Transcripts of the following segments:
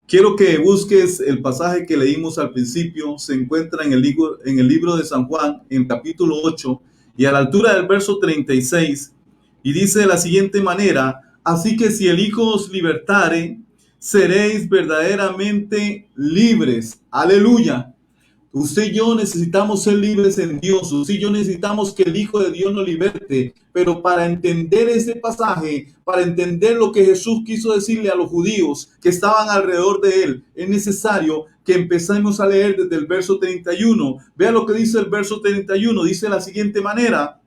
Quiero que busques el pasaje que leímos al principio. Se encuentra en el libro de San Juan, en el capítulo 8, y a la altura del verso 36, y dice de la siguiente manera: así que si el Hijo os libertare, seréis verdaderamente libres. Aleluya. Usted y yo necesitamos ser libres en Dios. Usted y yo necesitamos que el Hijo de Dios nos liberte. Pero para entender ese pasaje, para entender lo que Jesús quiso decirle a los judíos que estaban alrededor de él, es necesario que empecemos a leer desde el verso 31. Vea lo que dice el verso 31. Dice de la siguiente manera.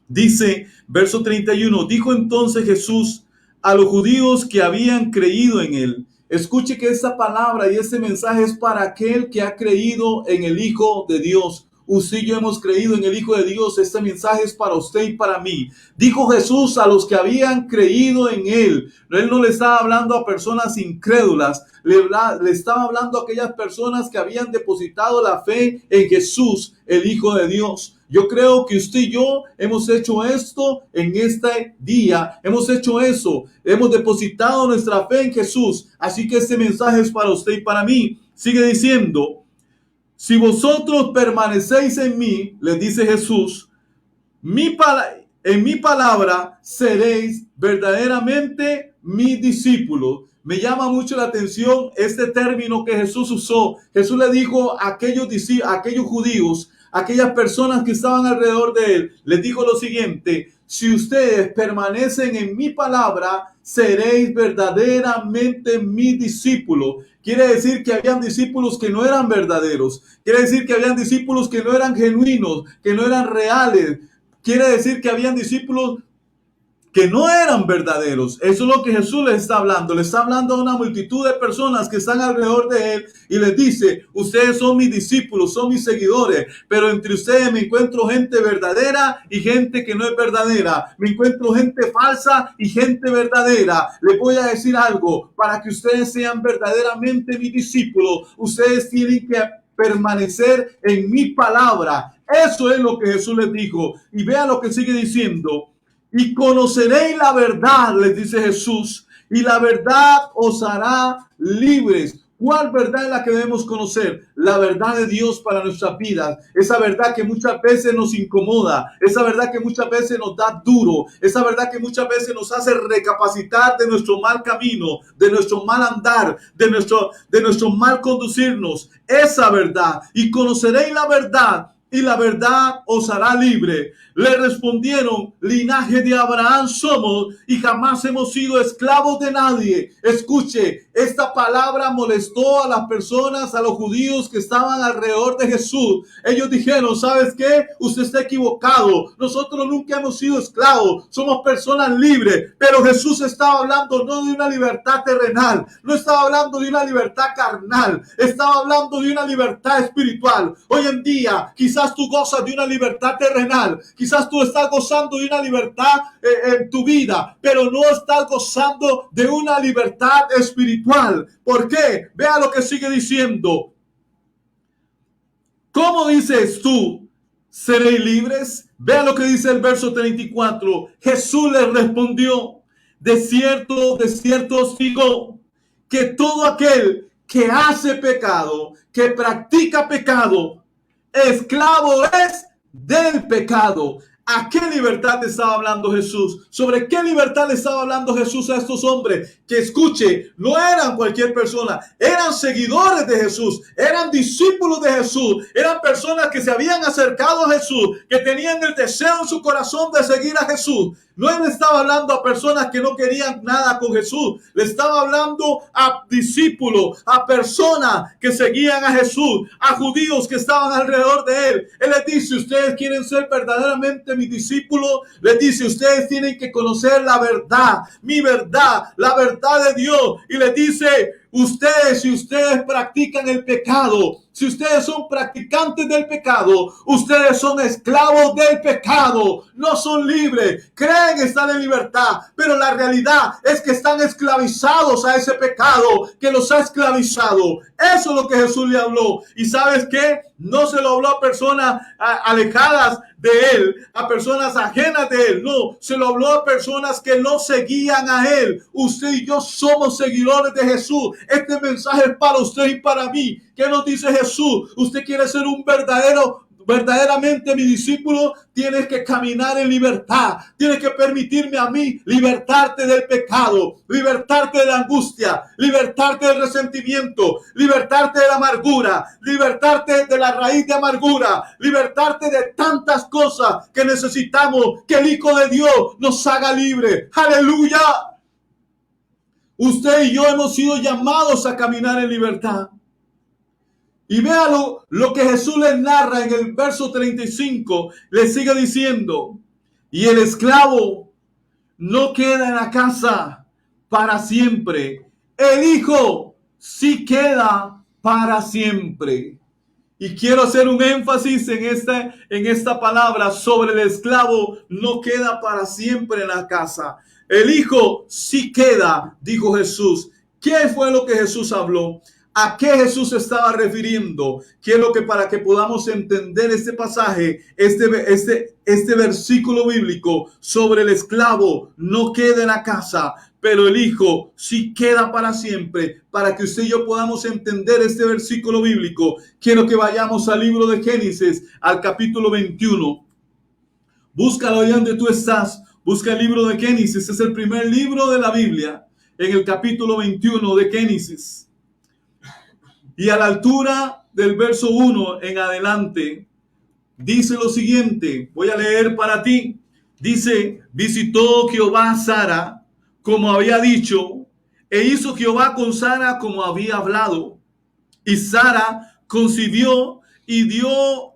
Dice, verso 31, dijo entonces Jesús a los judíos que habían creído en él. Escuche que esta palabra y este mensaje es para aquel que ha creído en el Hijo de Dios. Usted y yo hemos creído en el Hijo de Dios. Este mensaje es para usted y para mí. Dijo Jesús a los que habían creído en él. Él no le estaba hablando a personas incrédulas. Le estaba hablando a aquellas personas que habían depositado la fe en Jesús, el Hijo de Dios. Yo creo que usted y yo hemos hecho esto en este día. Hemos hecho eso. Hemos depositado nuestra fe en Jesús. Así que este mensaje es para usted y para mí. Sigue diciendo, si vosotros permanecéis en mí, les dice Jesús, en mi palabra seréis verdaderamente mis discípulos. Me llama mucho la atención este término que Jesús usó. Jesús le dijo a aquellos judíos, aquellas personas que estaban alrededor de él, les dijo lo siguiente: si ustedes permanecen en mi palabra, seréis verdaderamente mis discípulos. Quiere decir que habían discípulos que no eran verdaderos. Quiere decir que habían discípulos que no eran genuinos, que no eran reales. Quiere decir que habían discípulos que no eran verdaderos. Eso es lo que Jesús les está hablando. Le está hablando a una multitud de personas que están alrededor de él y les dice: ustedes son mis discípulos, son mis seguidores, pero entre ustedes me encuentro gente verdadera y gente que no es verdadera. Me encuentro gente falsa y gente verdadera. Les voy a decir algo: para que ustedes sean verdaderamente mis discípulos, ustedes tienen que permanecer en mi palabra. Eso es lo que Jesús les dijo. Y vea lo que sigue diciendo: y conoceréis la verdad, les dice Jesús, y la verdad os hará libres. ¿Cuál verdad es la que debemos conocer? La verdad de Dios para nuestras vidas. Esa verdad que muchas veces nos incomoda. Esa verdad que muchas veces nos da duro. Esa verdad que muchas veces nos hace recapacitar de nuestro mal camino, de nuestro mal andar, de nuestro mal conducirnos. Esa verdad. Y conoceréis la verdad, y la verdad os hará libre. Le respondieron: linaje de Abraham somos y jamás hemos sido esclavos de nadie. Escuche, esta palabra molestó a las personas, a los judíos que estaban alrededor de Jesús. Ellos dijeron: ¿sabes qué? Usted está equivocado. Nosotros nunca hemos sido esclavos. Somos personas libres. Pero Jesús estaba hablando no de una libertad terrenal. No estaba hablando de una libertad carnal. Estaba hablando de una libertad espiritual. Hoy en día, quizás tú gozas de una libertad terrenal. Quizás tú estás gozando de una libertad en tu vida, pero no estás gozando de una libertad espiritual. ¿Por qué? Vea lo que sigue diciendo. ¿Cómo dices tú? ¿Seréis libres? Vea lo que dice el verso 34. Jesús les respondió: de cierto os digo, que todo aquel que hace pecado, que practica pecado, esclavo es del pecado. ¿A qué libertad estaba hablando Jesús? ¿Sobre qué libertad le estaba hablando Jesús a estos hombres? Que escuche, no eran cualquier persona, eran seguidores de Jesús, eran discípulos de Jesús, eran personas que se habían acercado a Jesús, que tenían el deseo en su corazón de seguir a Jesús. No le estaba hablando a personas que no querían nada con Jesús. Le estaba hablando a discípulos, a personas que seguían a Jesús, a judíos que estaban alrededor de él. Él les dice: ustedes quieren ser verdaderamente mis discípulos. Les dice: ustedes tienen que conocer la verdad, mi verdad, la verdad de Dios. Y les dice: ustedes, si ustedes practican el pecado, si ustedes son practicantes del pecado, ustedes son esclavos del pecado, no son libres. Creen estar en libertad, pero la realidad es que están esclavizados a ese pecado que los ha esclavizado. Eso es lo que Jesús le habló. ¿Y sabes qué? No se lo habló a personas alejadas de él, a personas ajenas de él. No, se lo habló a personas que no seguían a él. Usted y yo somos seguidores de Jesús. Este mensaje es para usted y para mí. ¿Qué nos dice Jesús? Usted quiere ser un verdaderamente mi discípulo, tienes que caminar en libertad. Tienes que permitirme a mí libertarte del pecado, libertarte de la angustia, libertarte del resentimiento, libertarte de la amargura, libertarte de la raíz de amargura, libertarte de tantas cosas que necesitamos que el Hijo de Dios nos haga libre. Aleluya. Usted y yo hemos sido llamados a caminar en libertad. Y véalo lo que Jesús les narra en el verso 35. Le sigue diciendo, y el esclavo no queda en la casa para siempre. El Hijo sí queda para siempre. Y quiero hacer un énfasis en esta palabra sobre el esclavo no queda para siempre en la casa. El Hijo sí queda, dijo Jesús. ¿Qué fue lo que Jesús habló? ¿A qué Jesús se estaba refiriendo? Quiero que para que podamos entender este pasaje, este versículo bíblico sobre el esclavo no queda en la casa, pero el Hijo sí queda para siempre. Para que usted y yo podamos entender este versículo bíblico, quiero que vayamos al libro de Génesis, al capítulo 21. Búscalo ahí donde tú estás. Busca el libro de Génesis. Es el primer libro de la Biblia, en el capítulo 21 de Génesis. Y a la altura del verso 1 en adelante, dice lo siguiente. Voy a leer para ti. Dice, visitó Jehová a Sara como había dicho, e hizo Jehová con Sara como había hablado. Y Sara concibió y dio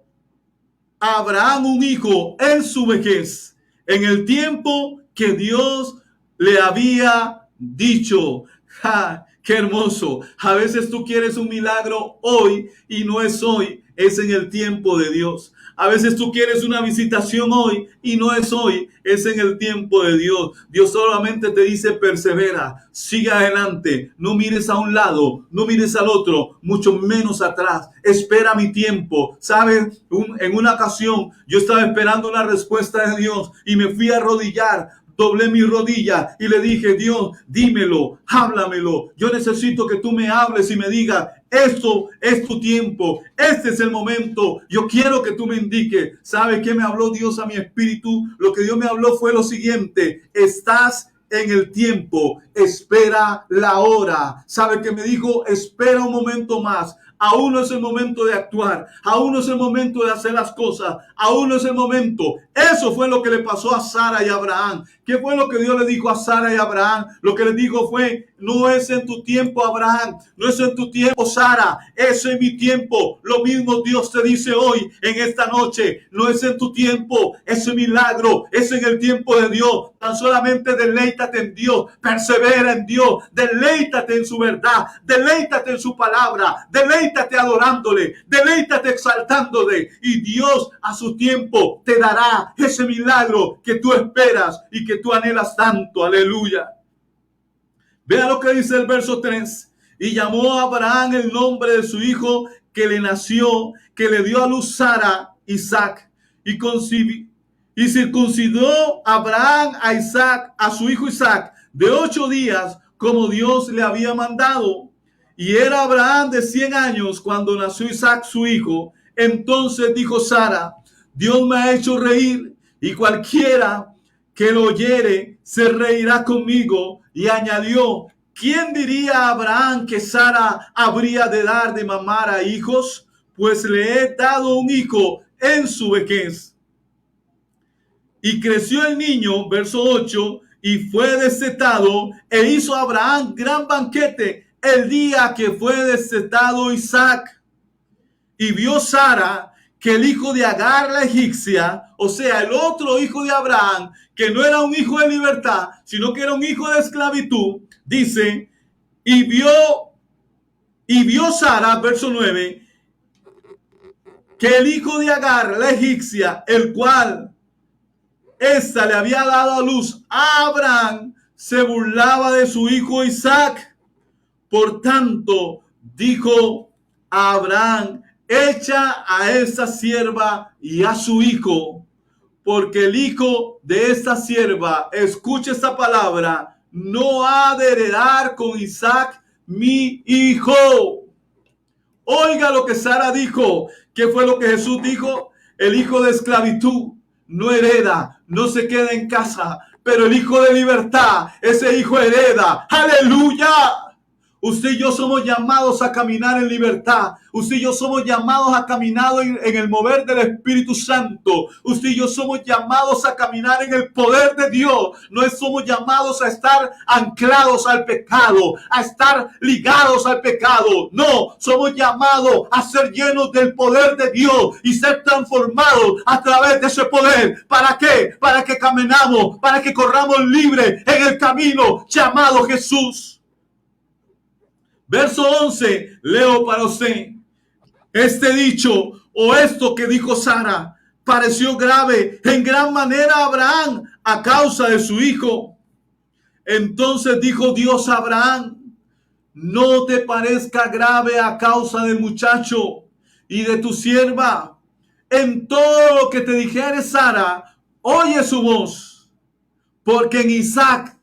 a Abraham un hijo en su vejez, en el tiempo que Dios le había dicho. ¡Ja! ¡Qué hermoso! A veces tú quieres un milagro hoy y no es hoy, es en el tiempo de Dios. A veces tú quieres una visitación hoy y no es hoy, es en el tiempo de Dios. Dios solamente te dice persevera, sigue adelante, no mires a un lado, no mires al otro, mucho menos atrás. Espera mi tiempo. ¿Sabes? En una ocasión yo estaba esperando una respuesta de Dios y me fui a arrodillar. Doblé mi rodilla y le dije, Dios, dímelo, háblamelo. Yo necesito que tú me hables y me digas, esto es tu tiempo, este es el momento. Yo quiero que tú me indiques. ¿Sabe qué me habló Dios a mi espíritu? Lo que Dios me habló fue lo siguiente: estás en el tiempo, espera la hora. ¿Sabe qué me dijo? Espera un momento más. Aún no es el momento de actuar. Aún no es el momento de hacer las cosas. Aún no es el momento. Eso fue lo que le pasó a Sara y a Abraham. ¿Qué fue lo que Dios le dijo a Sara y a Abraham? Lo que le dijo fue, no es en tu tiempo, Abraham. No es en tu tiempo, Sara. Es en mi tiempo. Lo mismo Dios te dice hoy, en esta noche. No es en tu tiempo. Es un milagro. Es en el tiempo de Dios. Tan solamente deleítate en Dios. Persevera en Dios. Deleítate en su verdad. Deleítate en su palabra. Deleítate adorándole. Deleítate exaltándole. Y Dios a su tiempo te dará ese milagro que tú esperas y que tú anhelas tanto. Aleluya. Vea lo que dice el verso 3. Y llamó a Abraham el nombre de su hijo que le nació, que le dio a luz Sara, Isaac. Y circuncidó Abraham a Isaac, a su hijo Isaac, de 8 días, como Dios le había mandado. Y era Abraham de 100 años cuando nació Isaac su hijo. Entonces dijo Sara, Dios me ha hecho reír, y cualquiera que lo oyere se reirá conmigo. Y añadió, ¿quién diría a Abraham que Sara habría de dar de mamar a hijos? Pues le he dado un hijo en su vejez. Y creció el niño, verso 8, y fue destetado, e hizo Abraham gran banquete el día que fue destetado Isaac. Y vio Sara que el hijo de Agar la egipcia, o sea, el otro hijo de Abraham, que no era un hijo de libertad, sino que era un hijo de esclavitud, dice, y vio Sara, verso 9, que el hijo de Agar la egipcia, el cual ésta le había dado a luz a Abraham, se burlaba de su hijo Isaac. Por tanto, dijo a Abraham, echa a esta sierva y a su hijo, porque el hijo de esta sierva, escucha esta palabra, no ha de heredar con Isaac mi hijo. Oiga lo que Sara dijo. ¿Qué fue lo que Jesús dijo? El hijo de esclavitud no hereda, no se queda en casa, pero el hijo de libertad, ese hijo hereda. ¡Aleluya! Usted y yo somos llamados a caminar en libertad. Usted y yo somos llamados a caminar en el mover del Espíritu Santo. Usted y yo somos llamados a caminar en el poder de Dios. No somos llamados a estar anclados al pecado, a estar ligados al pecado. No, somos llamados a ser llenos del poder de Dios y ser transformados a través de ese poder. ¿Para qué? Para que caminamos, para que corramos libre en el camino llamado Jesús. Verso 11, leo para usted. Este dicho o esto que dijo Sara pareció grave en gran manera a Abraham a causa de su hijo. Entonces dijo Dios a Abraham: no te parezca grave a causa del muchacho y de tu sierva. En todo lo que te dijere Sara, oye su voz, porque en Isaac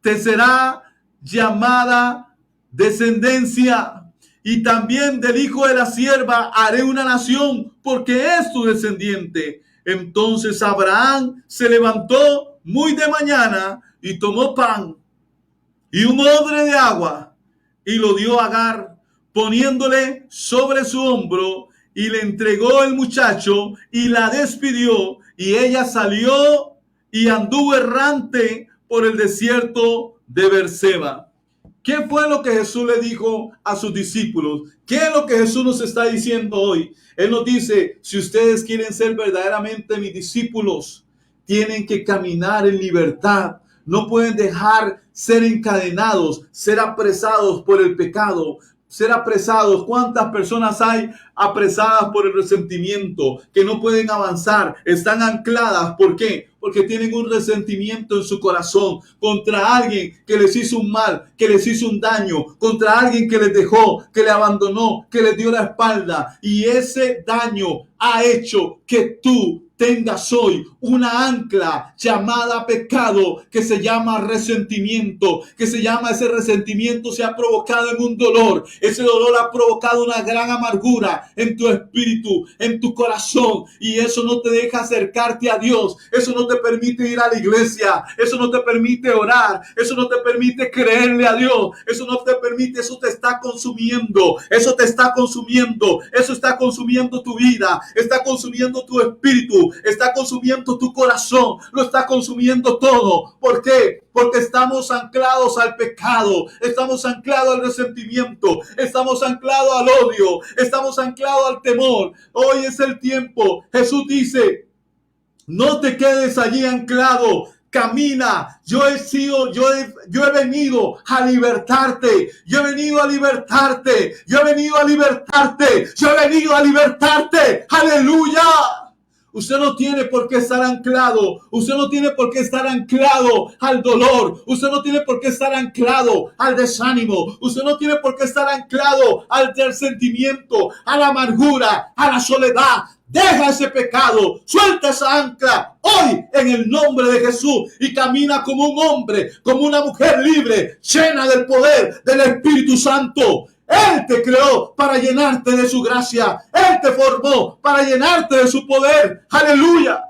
te será llamada descendencia, y también del hijo de la sierva haré una nación, porque es tu descendiente. Entonces Abraham se levantó muy de mañana y tomó pan y un odre de agua y lo dio a Agar, poniéndole sobre su hombro, y le entregó el muchacho y la despidió, y ella salió y anduvo errante por el desierto de Berseba. ¿Qué fue lo que Jesús le dijo a sus discípulos? ¿Qué es lo que Jesús nos está diciendo hoy? Él nos dice: si ustedes quieren ser verdaderamente mis discípulos, tienen que caminar en libertad. No pueden dejar ser encadenados, ser apresados por el pecado, ser apresados. ¿Cuántas personas hay apresadas por el resentimiento, que no pueden avanzar? Están ancladas. ¿Por qué? Porque tienen un resentimiento en su corazón contra alguien que les hizo un mal, que les hizo un daño, contra alguien que les dejó, que le abandonó, que les dio la espalda. Y ese daño ha hecho que tú tengas hoy una ancla llamada pecado, que se llama resentimiento, ese resentimiento se ha provocado en un dolor. Ese dolor ha provocado una gran amargura en tu espíritu, en tu corazón, y eso no te deja acercarte a Dios. Eso no te permite ir a la iglesia, eso no te permite orar, eso no te permite creerle a Dios, eso no te permite, eso te está consumiendo, eso te está consumiendo, eso está consumiendo tu vida, está consumiendo tu espíritu, está consumiendo tu corazón, lo está consumiendo todo. ¿Por qué? Porque estamos anclados al pecado, estamos anclados al resentimiento, estamos anclados al odio, estamos anclados al temor. Hoy es el tiempo. Jesús dice: no te quedes allí anclado, camina. Yo he venido a libertarte. Yo he venido a libertarte. Yo he venido a libertarte. Yo he venido a libertarte. Aleluya. Usted no tiene por qué estar anclado. Usted no tiene por qué estar anclado al dolor. Usted no tiene por qué estar anclado al desánimo. Usted no tiene por qué estar anclado al resentimiento, a la amargura, a la soledad. Deja ese pecado, suelta esa ancla hoy en el nombre de Jesús y camina como un hombre, como una mujer libre, llena del poder del Espíritu Santo. Él te creó para llenarte de su gracia. Él te formó para llenarte de su poder. Aleluya.